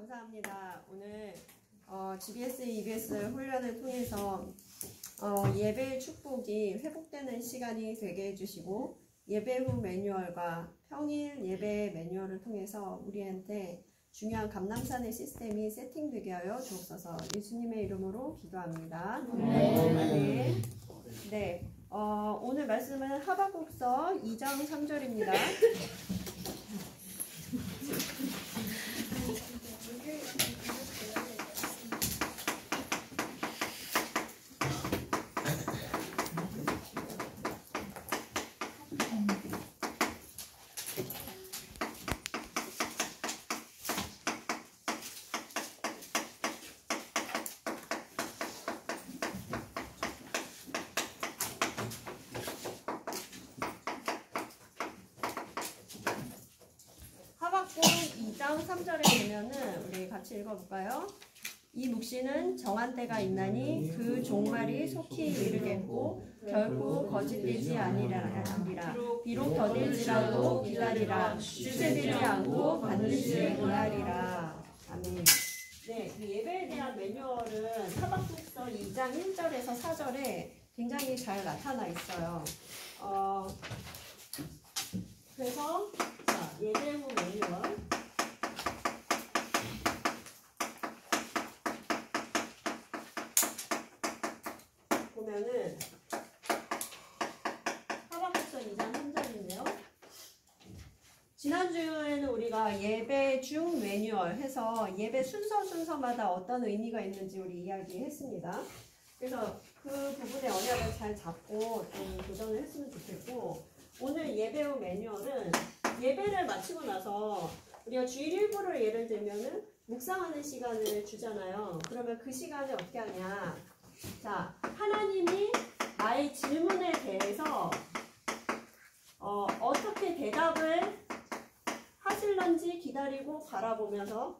감사합니다. 오늘 GBS, EBS 훈련을 통해서 예배의 축복이 회복되는 시간이 되게 해주시고 예배 후 매뉴얼과 평일 예배 매뉴얼을 통해서 우리한테 중요한 감람산의 시스템이 세팅되게 하여 주옵소서. 예수님의 이름으로 기도합니다. 네. 네. 오늘 말씀은 하박국서 2장 3절입니다. 하박국 2장 3절에 보면은 우리 같이 읽어볼까요? 이 묵시는 정한 때가 있나니 그 종말이 속히 이르겠고 결코 거짓되지 아니라 비록 더딜지라도 기다리라 주체되지 않고 반드시 응하리라. 아멘. 네, 그 예배에 대한 매뉴얼은 하박국서 2장 1절에서 4절에 굉장히 잘 나타나 있어요. 그래서 자, 예배 후 매뉴얼 보면은 하박국서 2장 3절인데요. 지난주에는 우리가 예배 중 매뉴얼 해서 예배 순서마다 어떤 의미가 있는지 우리 이야기했습니다. 그래서 그 부분의 언약을 잘 잡고 좀 도전을 했으면 좋겠고, 오늘 예배 후 매뉴얼은 예배를 마치고 나서 우리가 주일 일부를 예를 들면은 묵상하는 시간을 주잖아요. 그러면 그 시간에 어떻게 하냐? 자, 하나님이 나의 질문에 대해서 어떻게 대답을 하실런지 기다리고 바라보면서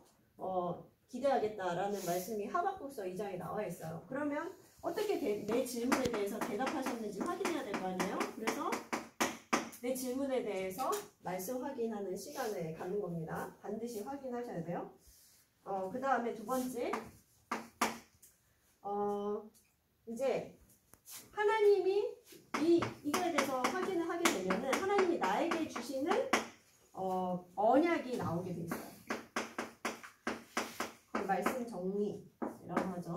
기대하겠다라는 말씀이 하박국서 2장에 나와 있어요. 그러면 어떻게 내 질문에 대해서 대답하셨는지 확인해야 될 거 아니에요? 그래서 내 질문에 대해서 말씀 확인하는 시간을 갖는 겁니다. 반드시 확인하셔야 돼요. 그 다음에 두 번째, 이제 하나님이 이거에 대해서 확인을 하게 되면은 하나님이 나에게 주시는 언약이 나오게 돼 있어요. 말씀 정리라고 하죠.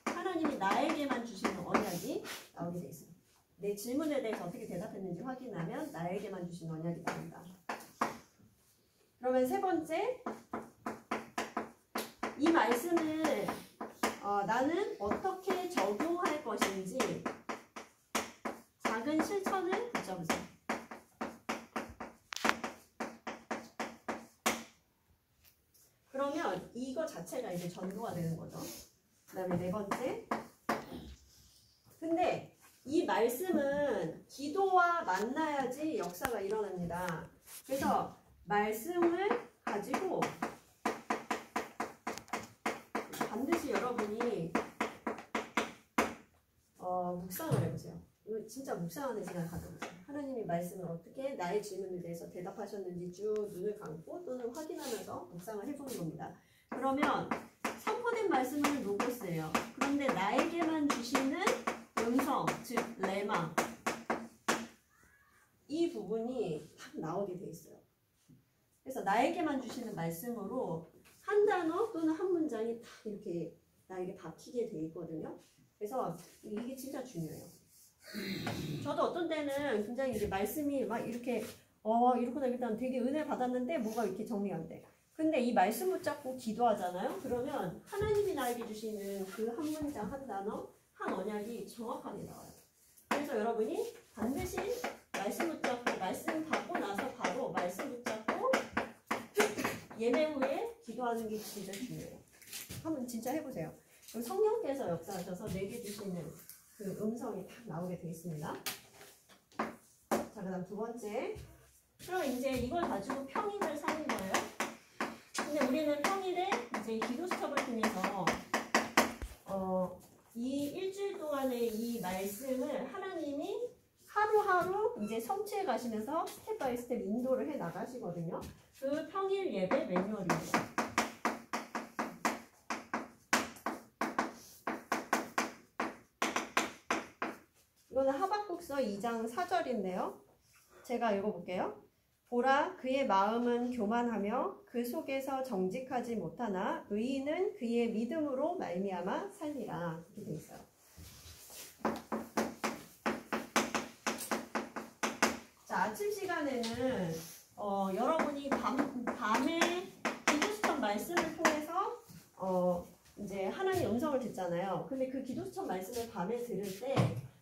하나님이 나에게만 주시는 언약이 나오게 돼 있어요. 내 질문에 대해서 어떻게 대답했는지 확인하면 나에게만 주신 언약이 나온다. 그러면 세 번째, 이 말씀을 나는 어떻게 적용할 것인지 작은 실천을 붙여보세요. 그러면 이거 자체가 이제 전도가 되는 거죠. 그 다음에 네 번째, 근데 이 말씀은 기도와 만나야지 역사가 일어납니다. 그래서 말씀을 가지고 반드시 여러분이 묵상을 해보세요. 이거 진짜 묵상하는 시간 가져보세요. 하나님의 말씀을 어떻게 나의 질문에 대해서 대답하셨는지 쭉 눈을 감고 또는 확인하면서 묵상을 해보는 겁니다. 그러면 선포된 말씀은 로고스예요. 그런데 나에게만 주시는 음성, 즉 레마, 이 부분이 딱 나오게 돼 있어요. 그래서 나에게만 주시는 말씀으로 한 단어 또는 한 문장이 딱 이렇게 나에게 박히게 돼 있거든요. 그래서 이게 진짜 중요해요. 저도 어떤 때는 굉장히 이제 말씀이 막 이렇게 이렇구나, 일단 되게 은혜 받았는데 뭐가 이렇게 정리가 안 돼. 근데 이 말씀 붙잡고 기도하잖아요. 그러면 하나님이 나에게 주시는 그 한 문장, 한 단어, 한 언약이 정확하게 나와요. 그래서 여러분이 반드시 말씀 붙잡고, 말씀 받고 나서 바로 말씀 붙잡고 예배 후에 기도하는 게 진짜 중요해요. 한번 진짜 해보세요. 성령께서 역사하셔서 내게 주시는 그 음성이 딱 나오게 되어 있습니다. 자, 그 다음 두 번째. 그럼 이제 이걸 가지고 평일을 사는 거예요. 근데 우리는 평일에 이제 기도 수첩을 통해서 이 일주일 동안의 이 말씀을 하나님이 하루하루 이제 성취해 가시면서 스텝 바이 스텝 인도를 해 나가시거든요. 그 평일 예배 매뉴얼입니다. 이거는 하박국서 2장 4절인데요. 제가 읽어볼게요. 보라, 그의 마음은 교만하며 그 속에서 정직하지 못하나 의인은 그의 믿음으로 말미암아 살리라. 이렇게 돼 있어요. 자, 아침 시간에는 여러분이 밤에 기도수천 말씀을 통해서 이제 하나님 음성을 듣잖아요. 근데 그 기도수천 말씀을 밤에 들을 때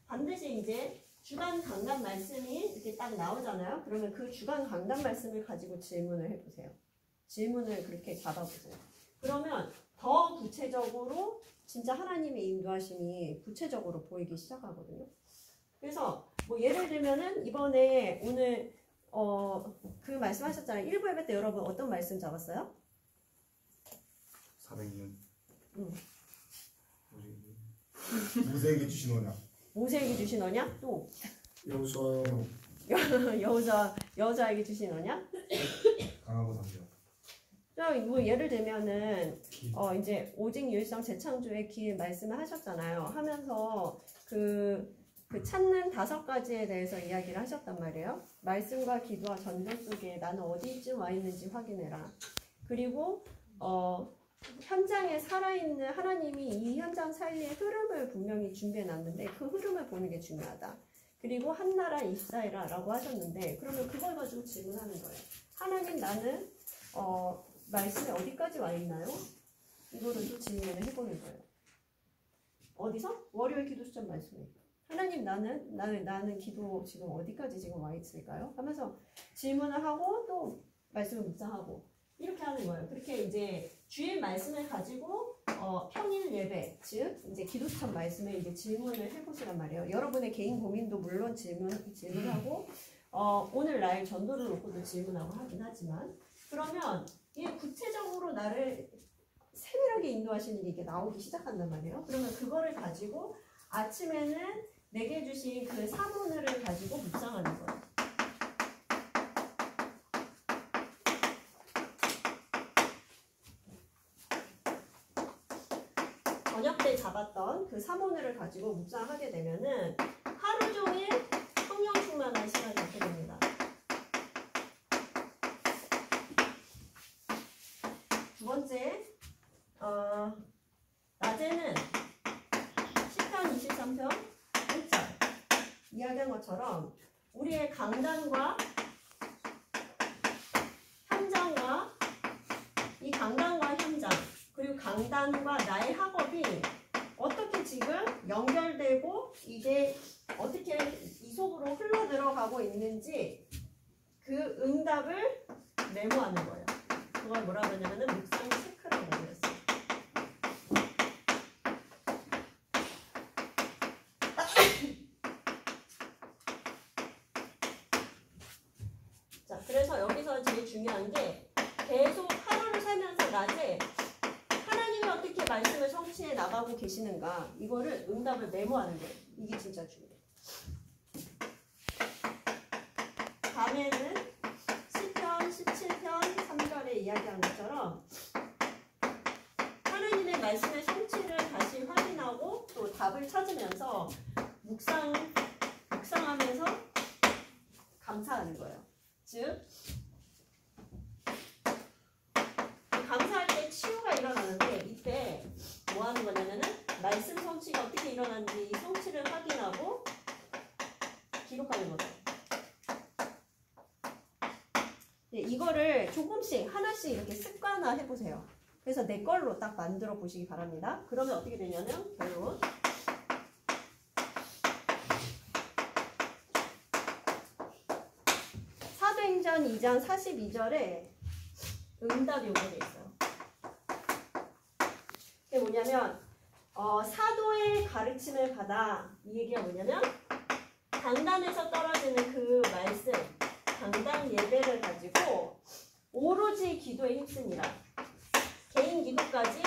반드시 이제 주간 강단 말씀이 이렇게 딱 나오잖아요. 그러면 그 주간 강단 말씀을 가지고 질문을 해보세요. 질문을 그렇게 잡아보세요. 그러면 더 구체적으로 진짜 하나님의 인도하심이 구체적으로 보이기 시작하거든요. 그래서 뭐 예를 들면은 이번에 오늘 그 말씀하셨잖아요. 1부 예배 때 여러분 어떤 말씀 잡았어요? 400년. 모세에게 주신 언약. 모세에게 주신 언약? 또 여호수아요. 여호수아에게 주신 언약? 강하고 담력. 뭐 예를 들면은 이제 오직 유일성 재창조의 길 말씀을 하셨잖아요. 하면서 그 찾는 5가지에 대해서 이야기를 하셨단 말이에요. 말씀과 기도와 전도 속에 나는 어디쯤 와 있는지 확인해라. 그리고 현장에 살아있는 하나님이 이 현장 사이의 흐름을 분명히 준비해놨는데 그 흐름을 보는 게 중요하다. 그리고 한나라 이스라엘아 라고 하셨는데 그러면 그걸 가지고 질문하는 거예요. 하나님 나는 말씀에 어디까지 와 있나요? 이거를 또 질문을 해보는 거예요. 어디서? 월요일 기도 수천 말씀에. 하나님 나는 기도 지금 어디까지 지금 와 있을까요? 하면서 질문을 하고 또 말씀을 묵상하고 이렇게 하는 거예요. 그렇게 이제 주일 말씀을 가지고 평일 예배, 즉 이제 기도수천 말씀에 이제 질문을 해보시란 말이에요. 여러분의 개인 고민도 물론 질문하고 오늘날 전도를 놓고도 질문하고 하긴 하지만 그러면 이게 구체적으로 나를 세밀하게 인도하시는 게 이게 나오기 시작한단 말이에요. 그러면 그거를 가지고 아침에는 내게 주신 그 사문을 가지고 묵상하는 거예요. 저녁 때 잡았던 그 사문을 가지고 묵상하게 되면은 하루 종일 성령 충만한 시간이 있게 됩니다. 두 번째, 낮에는 시편 23편 1절 이야기한 것처럼 우리의 강단과 현장과 이 강단과 현장 그리고 강단과 나의 학업이 어떻게 지금 연결되고 이게 어떻게 이 속으로 흘러 들어가고 있는지 그 응답을 메모하는 거예요. 그걸 뭐라 그러냐면은 묵상 체크라고 그랬어요. 자, 그래서 여기서 제일 중요한 게 계속 하루를 살면서 낮에 하나님이 어떻게 말씀을 성취해 나가고 계시는가 이거를 응답을 메모하는 거예요. 이게 진짜 중요해요. 밤에는 시편 17편 3절에 이야기한 것처럼 하나님의 말씀의 성취를 다시 확인하고 또 답을 찾으면서 묵상하면서 감사하는 거예요. 즉 감사할 때 치유가 일어나는데 이때 뭐 하는 거냐면은 말씀 성취가 어떻게 일어나는지 이 성취를 확인하고 기록하는 거죠. 네, 이거를 조금씩 하나씩 이렇게 습관화 해보세요. 그래서 내 걸로 딱 만들어 보시기 바랍니다. 그러면 어떻게 되냐면 결론 사도행전 2장 42절에 응답이 오게 돼 있어요. 그게 뭐냐면 사도의 가르침을 받아 이 얘기가 뭐냐면 강단에서 떨어지는 그 말씀 강단 예배를 가지고 오로지 기도에 힘씁니다. 개인 기도까지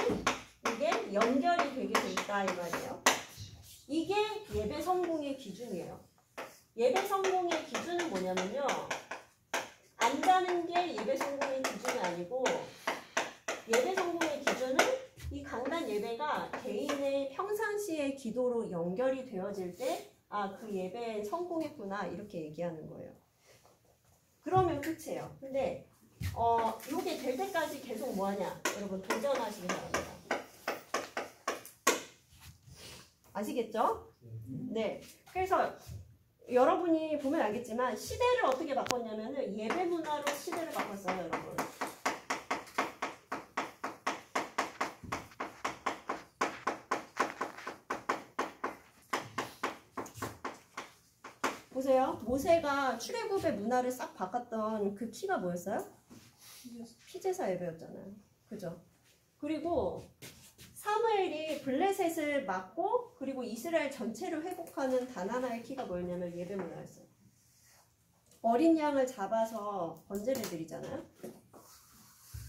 이게 연결이 되게 돼 있다 이 말이에요. 이게 예배 성공의 기준이에요. 예배 성공의 기준은 뭐냐면요. 안 자는 게 예배 성공의 기준이 아니고 예배 성공의 기준은 이 강단 예배가 개인의 평상시의 기도로 연결이 되어질 때 아, 그 예배 성공했구나 이렇게 얘기하는 거예요. 그러면 끝이에요. 근데 이게 될 때까지 계속 뭐하냐? 여러분 도전하시기 바랍니다. 아시겠죠? 네. 그래서 여러분이 보면 알겠지만 시대를 어떻게 바꿨냐면은 예배 문화로 시대를 바꿨어요, 여러분. 보세요. 모세가 출애굽의 문화를 싹 바꿨던 그 키가 뭐였어요? 피제사 예배였잖아요. 그죠? 그리고 사무엘이 블레셋을 막고 그리고 이스라엘 전체를 회복하는 단 하나의 키가 뭐였냐면 예배 문화였어요. 어린 양을 잡아서 번제를 드리잖아요.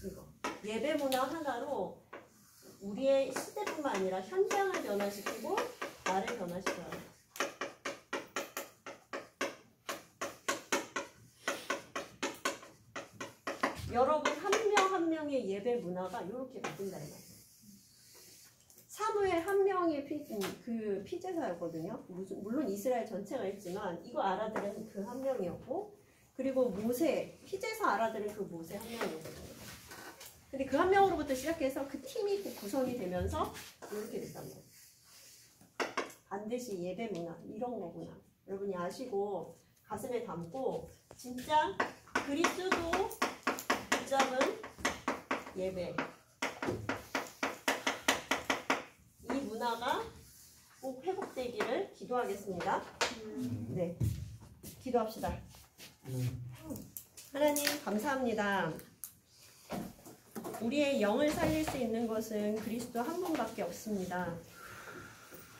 이거 예배 문화 하나로 우리의 시대뿐만 아니라 현장을 변화시키고 나를 변화시켜요. 여러분 한 명 한 명의 예배 문화가 이렇게 바뀐다 이 말이에요. 사무엘 한 명의 그 피제사였거든요. 물론 이스라엘 전체가 있지만 이거 알아들은 그 한 명이었고, 그리고 모세 피제사 알아들은 그 모세 한 명이었거든요. 근데 그 한 명으로부터 시작해서 그 팀이 구성이 되면서 이렇게 됐단 말이에요. 반드시 예배 문화 이런 거구나. 여러분이 아시고 가슴에 담고 진짜 그리스도 붙잡은 예배. 이 문화가 꼭 회복되기를 기도하겠습니다. 네, 기도합시다. 하나님 감사합니다. 우리의 영을 살릴 수 있는 것은 그리스도 한 분밖에 없습니다.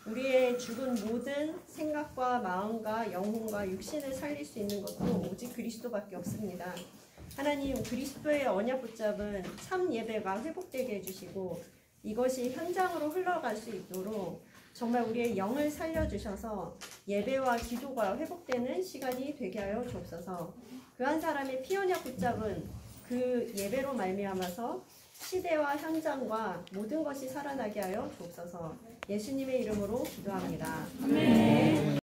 우리의 죽은 모든 생각과 마음과 영혼과 육신을 살릴 수 있는 것도 오직 그리스도밖에 없습니다. 하나님, 그리스도의 언약 붙잡은 참 예배가 회복되게 해주시고 이것이 현장으로 흘러갈 수 있도록 정말 우리의 영을 살려주셔서 예배와 기도가 회복되는 시간이 되게 하여 주옵소서. 그 한 사람의 피언약 붙잡은 그 예배로 말미암아서 시대와 현장과 모든 것이 살아나게 하여 주옵소서. 예수님의 이름으로 기도합니다. 아멘.